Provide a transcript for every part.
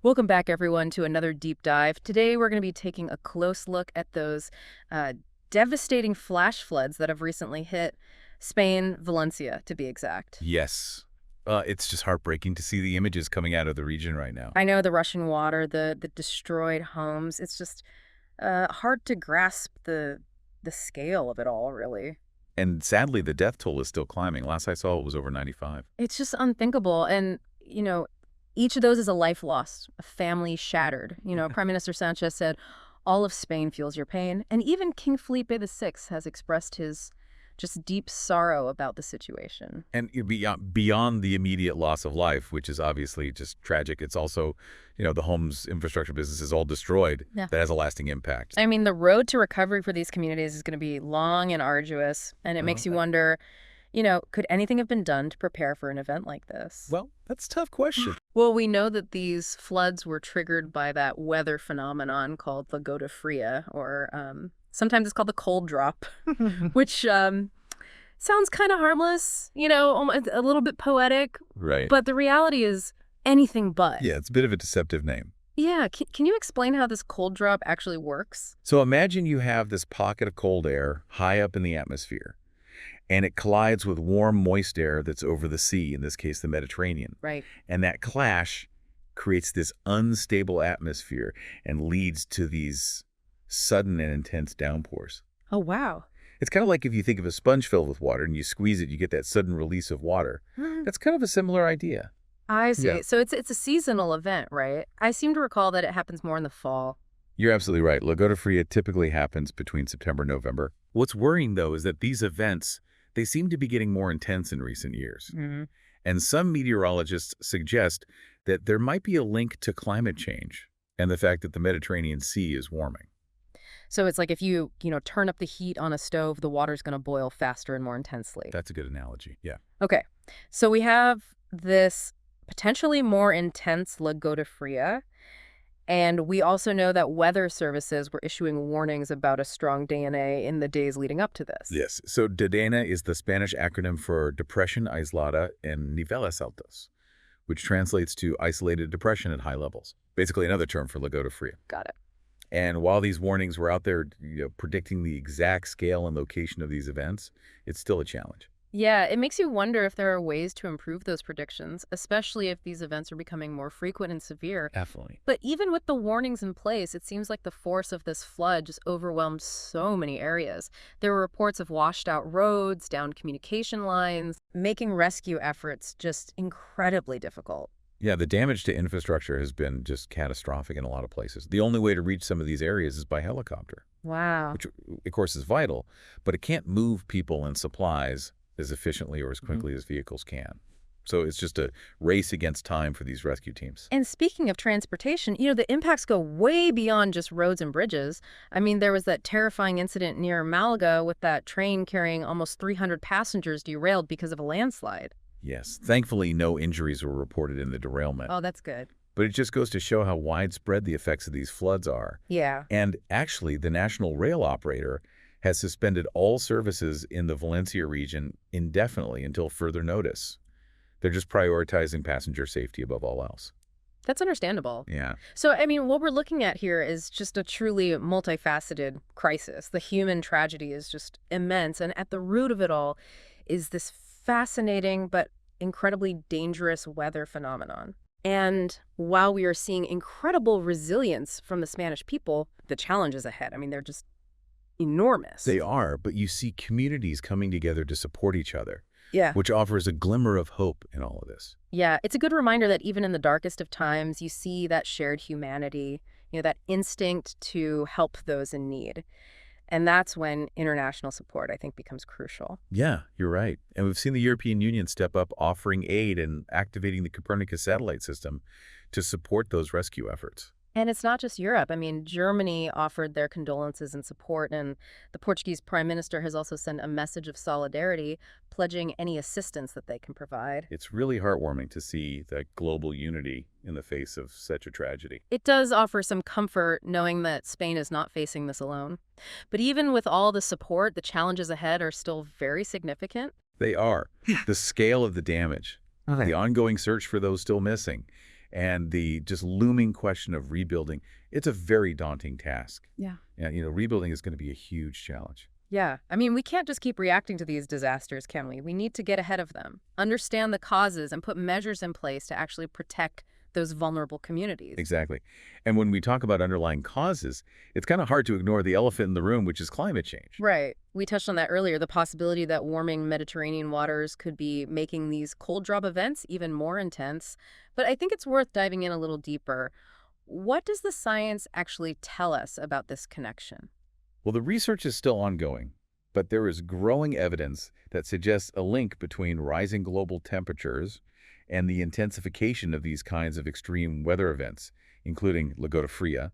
Welcome back, everyone, to another deep dive. Today, we're going to be taking a close look at those uh, devastating flash floods that have recently hit Spain, Valencia, to be exact. Yes. It's just heartbreaking to see the images coming out of the region right now. I know the rushing water, the destroyed homes. It's just hard to grasp the scale of it all, really. And sadly, the death toll is still climbing. Last I saw, it was over 95. It's just unthinkable. And, each of those is a life lost, a family shattered. Prime Minister Sanchez said, all of Spain feels your pain. And even King Felipe VI has expressed his just deep sorrow about the situation. And beyond the immediate loss of life, which is obviously just tragic, it's also, the home's infrastructure business is all destroyed. Yeah. That has a lasting impact. I mean, the road to recovery for these communities is going to be long and arduous. And it makes you wonder, could anything have been done to prepare for an event like this? Well, that's a tough question. Well, we know that these floods were triggered by that weather phenomenon called the Gota Fria, or sometimes it's called the cold drop, which sounds kind of harmless, almost a little bit poetic. Right. But the reality is anything but. Yeah, it's a bit of a deceptive name. Yeah. Can you explain how this cold drop actually works? So imagine you have this pocket of cold air high up in the atmosphere, and it collides with warm, moist air that's over the sea, in this case, the Mediterranean. Right. And that clash creates this unstable atmosphere and leads to these sudden and intense downpours. Oh, wow. It's kind of like if you think of a sponge filled with water and you squeeze it, you get that sudden release of water. That's kind of a similar idea. I see. Yeah. So it's a seasonal event, right? I seem to recall that it happens more in the fall. You're absolutely right. La Gota Fria typically happens between September and November. What's worrying, though, is that these events, they seem to be getting more intense in recent years. And some meteorologists suggest that there might be a link to climate change and the fact that the Mediterranean Sea is warming. So it's like if you turn up the heat on a stove, the water's going to boil faster and more intensely. That's a good analogy, yeah. Okay. So we have this potentially more intense La Gota Fria. And we also know that weather services were issuing warnings about a strong DNA in the days leading up to this. Yes, so DEDENA is the Spanish acronym for Depression Aislada en Niveles Altos, which translates to isolated depression at high levels. Basically another term for La Gota Fria. Got it. And while these warnings were out there, predicting the exact scale and location of these events, it's still a challenge. Yeah, it makes you wonder if there are ways to improve those predictions, especially if these events are becoming more frequent and severe. Definitely. But even with the warnings in place, it seems like the force of this flood just overwhelmed so many areas. There were reports of washed out roads, downed communication lines, making rescue efforts just incredibly difficult. Yeah, the damage to infrastructure has been just catastrophic in a lot of places. The only way to reach some of these areas is by helicopter, Wow. which of course is vital, but it can't move people and supplies as efficiently or as quickly as vehicles can. So it's just a race against time for these rescue teams. And speaking of transportation, the impacts go way beyond just roads and bridges. I mean, there was that terrifying incident near Malaga with that train carrying almost 300 passengers derailed because of a landslide. Yes, thankfully no injuries were reported in the derailment. Oh, that's good. But it just goes to show how widespread the effects of these floods are. Yeah. And actually, the national rail operator has suspended all services in the Valencia region indefinitely until further notice. They're just prioritizing passenger safety above all else. That's understandable. Yeah. So, I mean, what we're looking at here is just a truly multifaceted crisis. The human tragedy is just immense. And at the root of it all is this fascinating but incredibly dangerous weather phenomenon. And while we are seeing incredible resilience from the Spanish people, the challenges ahead, I mean, they're just enormous. They are, but you see communities coming together to support each other, Yeah. which offers a glimmer of hope in all of this. Yeah, it's a good reminder that even in the darkest of times, you see that shared humanity, that instinct to help those in need. And that's when international support, I think, becomes crucial. Yeah, you're right. And we've seen the European Union step up, offering aid and activating the Copernicus satellite system to support those rescue efforts. And it's not just Europe. I mean, Germany offered their condolences and support, and the Portuguese prime minister has also sent a message of solidarity, pledging any assistance that they can provide. It's really heartwarming to see that global unity in the face of such a tragedy. It does offer some comfort knowing that Spain is not facing this alone. But even with all the support, the challenges ahead are still very significant. They are. The scale of the damage, the ongoing search for those still missing, and the just looming question of rebuilding, it's a very daunting task. Yeah. And, rebuilding is going to be a huge challenge. Yeah. I mean, we can't just keep reacting to these disasters, can we? We need to get ahead of them, understand the causes, and put measures in place to actually protect those vulnerable communities. Exactly. And when we talk about underlying causes, it's kind of hard to ignore the elephant in the room, which is climate change. Right. We touched on that earlier, the possibility that warming Mediterranean waters could be making these cold drop events even more intense. But I think it's worth diving in a little deeper. What does the science actually tell us about this connection? Well, the research is still ongoing, but there is growing evidence that suggests a link between rising global temperatures and the intensification of these kinds of extreme weather events, including Gota Fria.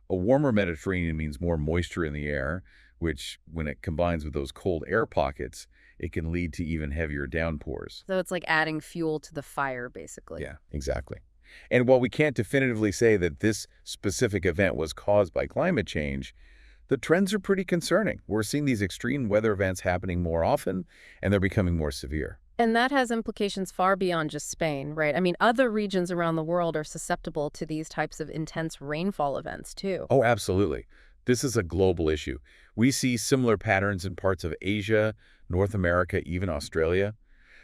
A warmer Mediterranean means more moisture in the air, which, when it combines with those cold air pockets, it can lead to even heavier downpours. So it's like adding fuel to the fire, basically. Yeah, exactly. And while we can't definitively say that this specific event was caused by climate change, the trends are pretty concerning. We're seeing these extreme weather events happening more often, and they're becoming more severe. And that has implications far beyond just Spain, right? I mean, other regions around the world are susceptible to these types of intense rainfall events, too. Oh, absolutely. This is a global issue. We see similar patterns in parts of Asia, North America, even Australia.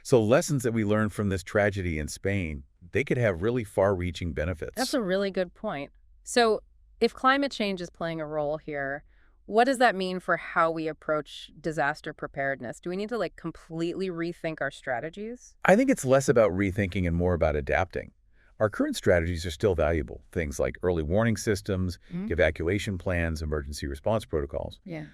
So lessons that we learned from this tragedy in Spain, they could have really far-reaching benefits. That's a really good point. So if climate change is playing a role here, what does that mean for how we approach disaster preparedness? Do we need to completely rethink our strategies? I think it's less about rethinking and more about adapting. Our current strategies are still valuable, things like early warning systems, evacuation plans, emergency response protocols. Yeah.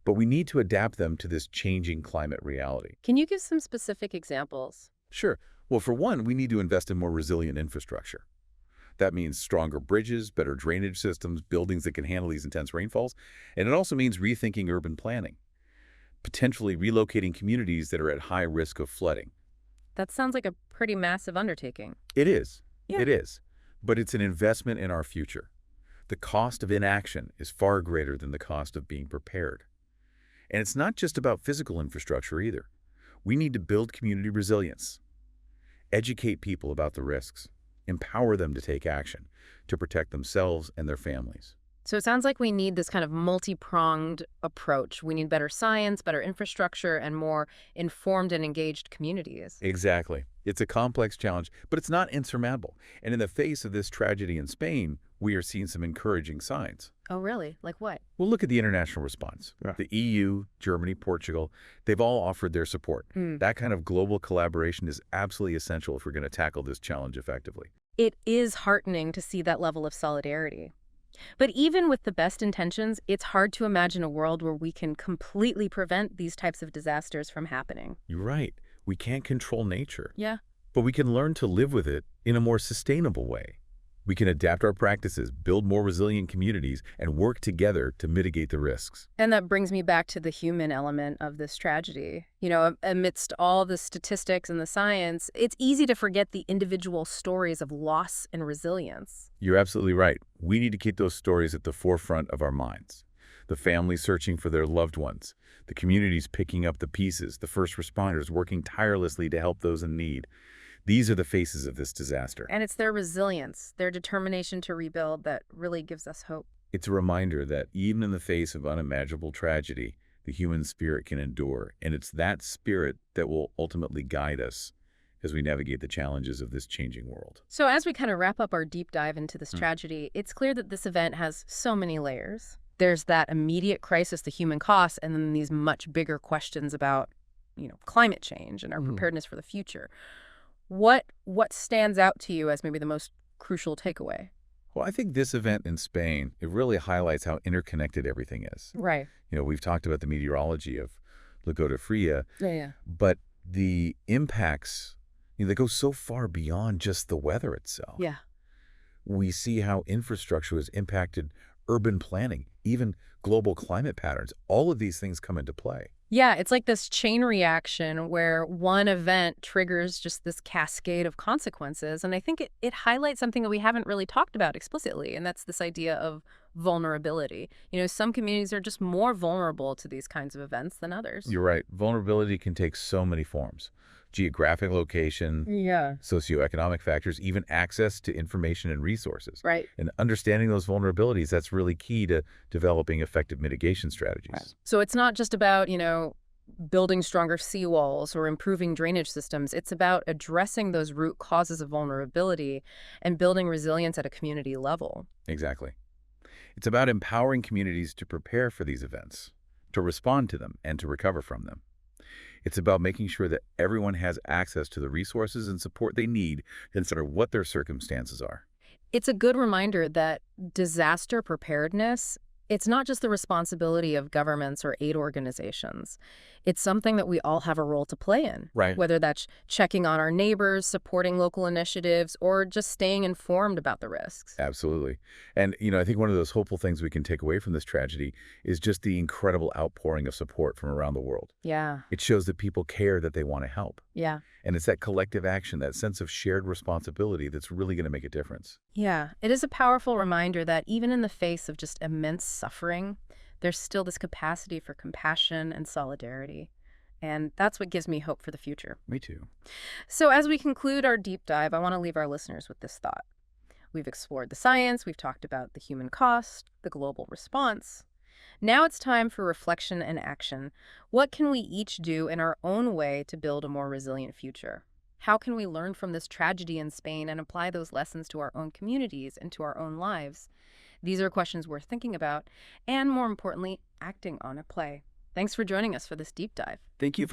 But we need to adapt them to this changing climate reality. Can you give some specific examples? Sure. Well, for one, we need to invest in more resilient infrastructure. That means stronger bridges, better drainage systems, buildings that can handle these intense rainfalls. And it also means rethinking urban planning, potentially relocating communities that are at high risk of flooding. That sounds like a pretty massive undertaking. It is. Yeah. It is. But it's an investment in our future. The cost of inaction is far greater than the cost of being prepared. And it's not just about physical infrastructure either. We need to build community resilience, educate people about the risks, empower them to take action, to protect themselves and their families. So it sounds like we need this kind of multi-pronged approach. We need better science, better infrastructure, and more informed and engaged communities. Exactly. It's a complex challenge, but it's not insurmountable. And in the face of this tragedy in Spain, we are seeing some encouraging signs. Oh, really? Like what? Well, look at the international response. Yeah. The EU, Germany, Portugal, they've all offered their support. That kind of global collaboration is absolutely essential if we're going to tackle this challenge effectively. It is heartening to see that level of solidarity. But even with the best intentions, it's hard to imagine a world where we can completely prevent these types of disasters from happening. You're right. We can't control nature, Yeah. but we can learn to live with it in a more sustainable way. We can adapt our practices, build more resilient communities, and work together to mitigate the risks. And that brings me back to the human element of this tragedy. Amidst all the statistics and the science, it's easy to forget the individual stories of loss and resilience. You're absolutely right. We need to keep those stories at the forefront of our minds. The families searching for their loved ones, the communities picking up the pieces, the first responders working tirelessly to help those in need. These are the faces of this disaster. And it's their resilience, their determination to rebuild that really gives us hope. It's a reminder that even in the face of unimaginable tragedy, the human spirit can endure, and it's that spirit that will ultimately guide us as we navigate the challenges of this changing world. So as we kind of wrap up our deep dive into this tragedy, it's clear that this event has so many layers. There's that immediate crisis, the human costs, and then these much bigger questions about, climate change and our preparedness for the future. What stands out to you as maybe the most crucial takeaway? Well, I think this event in Spain, it really highlights how interconnected everything is. Right. We've talked about the meteorology of Gota Fria, Yeah. but the impacts, they go so far beyond just the weather itself. Yeah. We see how infrastructure has impacted urban planning, even global climate patterns. All of these things come into play. Yeah, it's like this chain reaction where one event triggers just this cascade of consequences. And I think it highlights something that we haven't really talked about explicitly, and that's this idea of vulnerability. Some communities are just more vulnerable to these kinds of events than others. You're right. Vulnerability can take so many forms, geographic location, Yeah. socioeconomic factors, even access to information and resources. Right. And understanding those vulnerabilities, that's really key to developing effective mitigation strategies. So it's not just about, building stronger seawalls or improving drainage systems. It's about addressing those root causes of vulnerability and building resilience at a community level. Exactly. It's about empowering communities to prepare for these events, to respond to them, and to recover from them. It's about making sure that everyone has access to the resources and support they need, no matter what their circumstances are. It's a good reminder that disaster preparedness, it's not just the responsibility of governments or aid organizations. It's something that we all have a role to play in, Right. whether that's checking on our neighbors, supporting local initiatives, or just staying informed about the risks. Absolutely. And, I think one of those hopeful things we can take away from this tragedy is just the incredible outpouring of support from around the world. Yeah, It shows that people care, that they want to help. yeah. And it's that collective action, that sense of shared responsibility that's really going to make a difference. Yeah, it is a powerful reminder that even in the face of just immense suffering, there's still this capacity for compassion and solidarity. And that's what gives me hope for the future. Me too. So as we conclude our deep dive, I want to leave our listeners with this thought. We've explored the science, we've talked about the human cost, the global response. Now it's time for reflection and action. What can we each do in our own way to build a more resilient future? How can we learn from this tragedy in Spain and apply those lessons to our own communities and to our own lives? These are questions worth thinking about and, more importantly, acting on at play. Thanks for joining us for this deep dive. Thank you